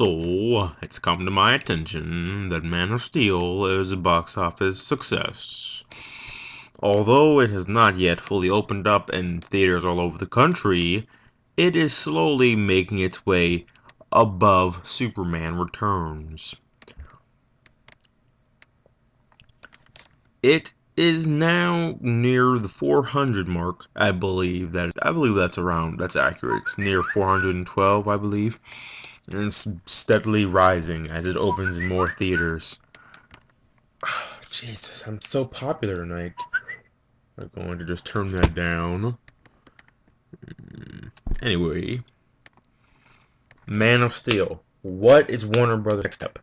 Also, it's come to my attention that Man of Steel is a box office success. Although it has not yet fully opened up in theaters all over the country, it is slowly making its way above Superman Returns. It is now near the 400 mark. I believe that's accurate. It's near 412, I believe. And it's steadily rising as it opens in more theaters. Jesus, I'm so popular tonight. I'm going to just turn that down. Anyway, Man of Steel. What is Warner Brothers' next step?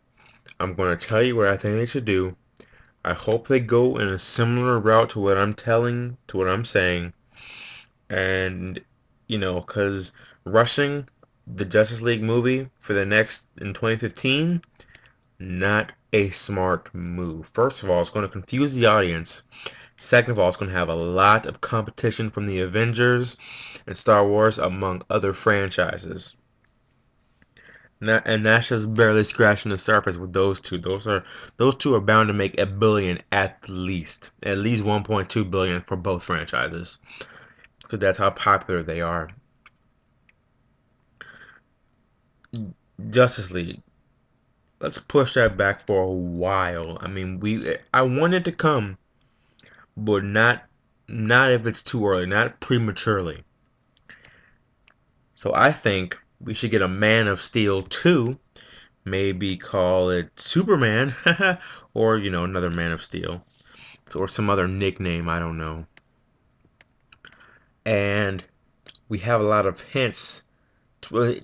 I'm going to tell you what I think they should do. I hope they go in a similar route to what I'm saying. And, because rushing the Justice League movie for the next in 2015, not a smart move. First of all, it's going to confuse the audience. Second of all, it's going to have a lot of competition from the Avengers and Star Wars, among other franchises. And that's just barely scratching the surface with those two. Those two are bound to make $1 billion at least 1.2 billion for both franchises, because that's how popular they are. Justice League. Let's push that back for a while. I want it to come, but not if it's too early, not prematurely. So I think we should get a Man of Steel 2, maybe call it Superman, or another Man of Steel, or some other nickname, I don't know. And we have a lot of hints,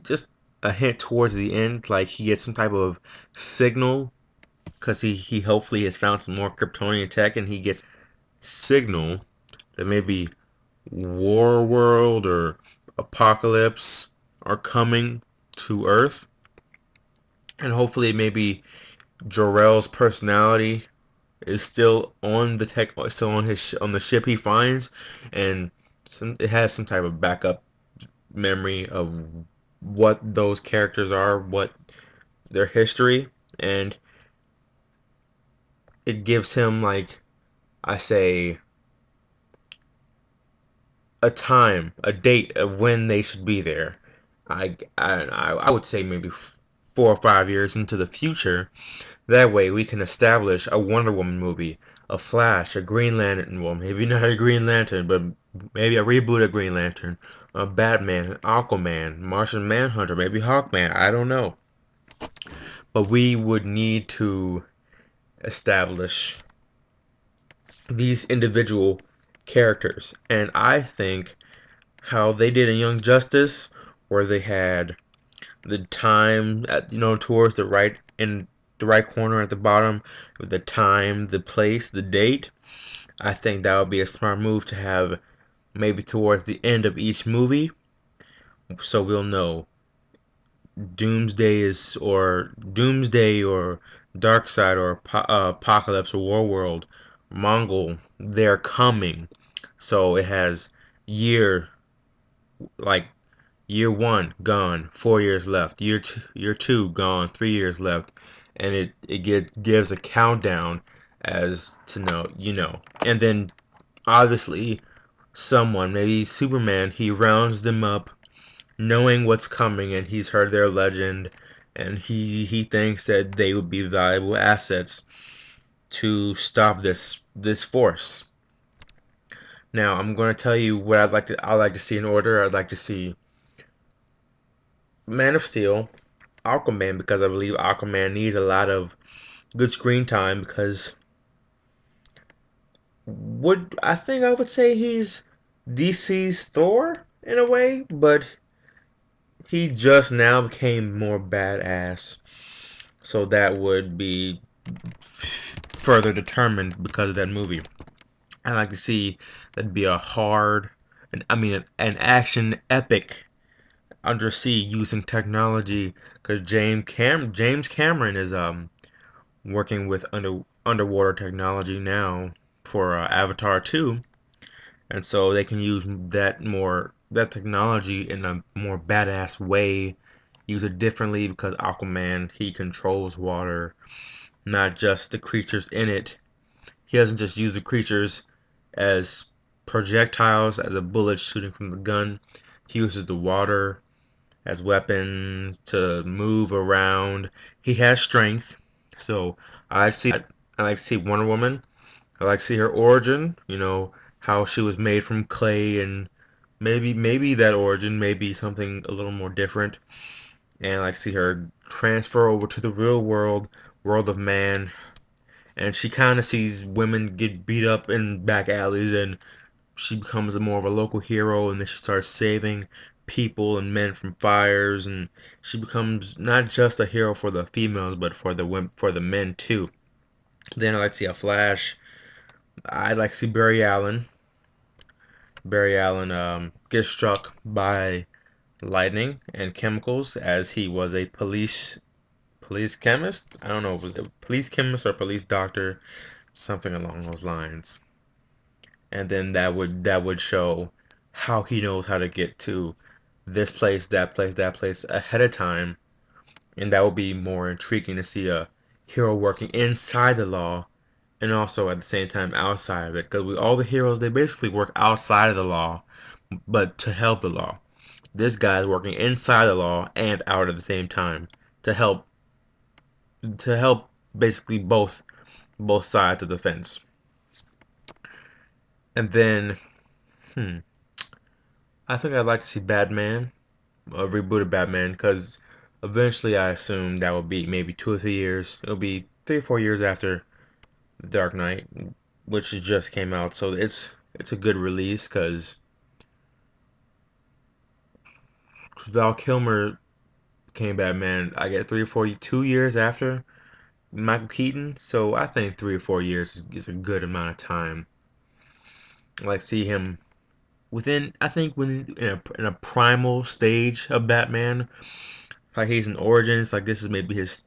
just a hint towards the end, like he gets some type of signal, because he hopefully has found some more Kryptonian tech, and he gets signal that maybe War World or Apocalypse are coming to Earth, and hopefully maybe Jor-El's personality is still on still on the ship he finds, and it has some type of backup memory of what those characters are, what their history, and it gives him, like I say, a date of when they should be there. I would say maybe 4 or 5 years into the future. That way we can establish a Wonder Woman movie, a Flash, a Green Lantern, well, maybe not a Green Lantern, but maybe a reboot of Green Lantern, a Batman, Aquaman, Martian Manhunter, maybe Hawkman, I don't know. But we would need to establish these individual characters. And I think how they did in Young Justice, where they had the time towards the right, in the right corner at the bottom, with the time, the place, the date. I think that would be a smart move to have maybe towards the end of each movie, so we'll know Doomsday or Darkseid or Apocalypse or Warworld, Mongul, they're coming. So it has year like year one gone, 4 years left. Year two gone, 3 years left, and it gives a countdown as to know. And then obviously someone, maybe Superman, he rounds them up, knowing what's coming, and he's heard their legend, and he thinks that they would be valuable assets to stop this force. Now I'm going to tell you what I'd like to see in order. I'd like to see Man of Steel, Aquaman, because I believe Aquaman needs a lot of good screen time, because I would say he's DC's Thor in a way, but he just now became more badass. So that would be further determined because of that movie. I like to see that'd be a hard, an action epic undersea using technology, because James Cameron is working with underwater technology now for Avatar 2, and so they can use that technology in a more badass way use it differently because Aquaman, he controls water, not just the creatures in it. He doesn't just use the creatures as projectiles, as a bullet shooting from the gun. He uses the water as weapons to move around. He has strength, so I like to see that. I like to see Wonder Woman. I like to see her origin. How she was made from clay, and maybe that origin may be something a little more different. And I like to see her transfer over to the real world, world of man. And she kind of sees women get beat up in back alleys, and she becomes more of a local hero, and then she starts saving people and men from fires, and she becomes not just a hero for the females, but for the women, for the men too. Then I like to see a Flash. I'd like to see Barry Allen. Barry Allen gets struck by lightning and chemicals as he was a police chemist. I don't know if it was a police chemist or police doctor, something along those lines. And then that would show how he knows how to get to this place, that place, that place ahead of time, and that would be more intriguing to see a hero working inside the law and also at the same time outside of it. Because with all the heroes, they basically work outside of the law, but to help the law. This guy is working inside the law and out at the same time to help basically both sides of the fence. And then, hmm, I think I'd like to see Batman, a rebooted Batman, because eventually I assume that will be maybe 2 or 3 years. It'll be 3 or 4 years after Dark Knight, which just came out, so it's a good release because Val Kilmer became Batman. I get 2 years after Michael Keaton, so I think 3 or 4 years is a good amount of time. I like see him I think when in a primal stage of Batman, like he's in Origins, like this is maybe his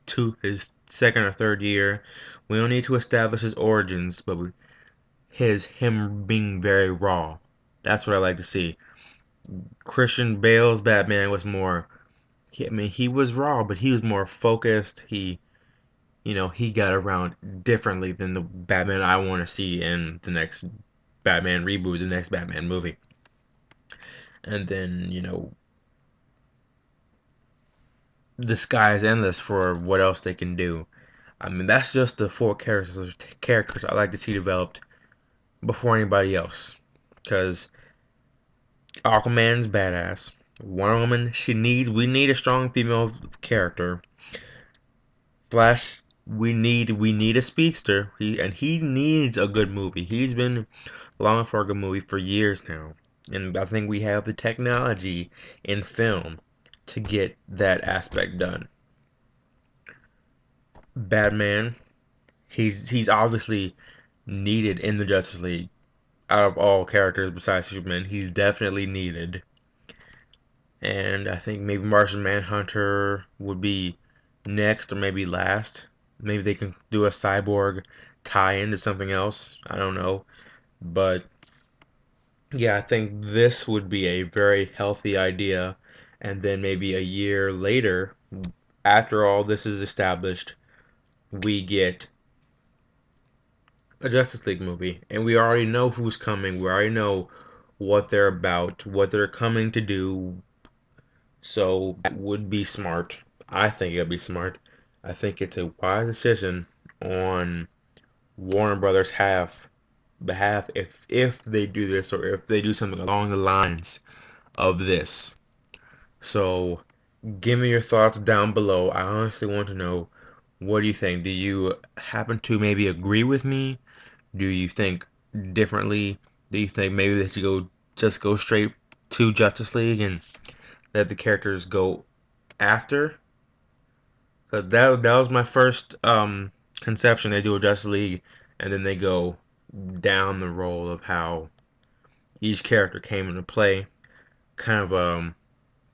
second or third year. We don't need to establish his origins, but him being very raw. That's what I like to see. Christian Bale's Batman was more. I mean, he was raw, but he was more focused. He got around differently than the Batman I want to see in the next Batman reboot, the next Batman movie. And then, the sky is endless for what else they can do. I mean, that's just the four characters I like to see developed before anybody else. Because Aquaman's badass. Wonder Woman, we need a strong female character. Flash, we need a speedster. He needs a good movie. He's been longing for a good movie for years now, and I think we have the technology in film to get that aspect done. Batman, he's obviously needed in the Justice League. Out of all characters besides Superman, he's definitely needed. And I think maybe Martian Manhunter would be next or maybe last. Maybe they can do a cyborg tie into something else. I don't know. But yeah, I think this would be a very healthy idea. And then maybe a year later, after all this is established, we get a Justice League movie. And we already know who's coming. We already know what they're about, what they're coming to do. So that would be smart. I think it'd be smart. I think it's a wise decision on Warner Brothers behalf if they do this or if they do something along the lines of this. So give me your thoughts down below. I honestly want to know, what do you think? Do you happen to maybe agree with me? Do you think differently? Do you think maybe they should go straight to Justice League and let the characters go after? Because that was my first conception. They do a Justice League, and then they go down the role of how each character came into play. Kind of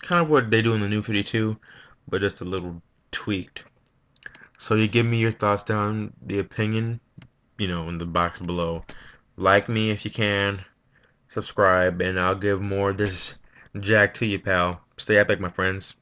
kind of what they do in the New 52, but just a little tweaked. So you give me your thoughts down the opinion, in the box below. Like me if you can, subscribe, and I'll give more of this jack to you, pal. Stay epic, my friends.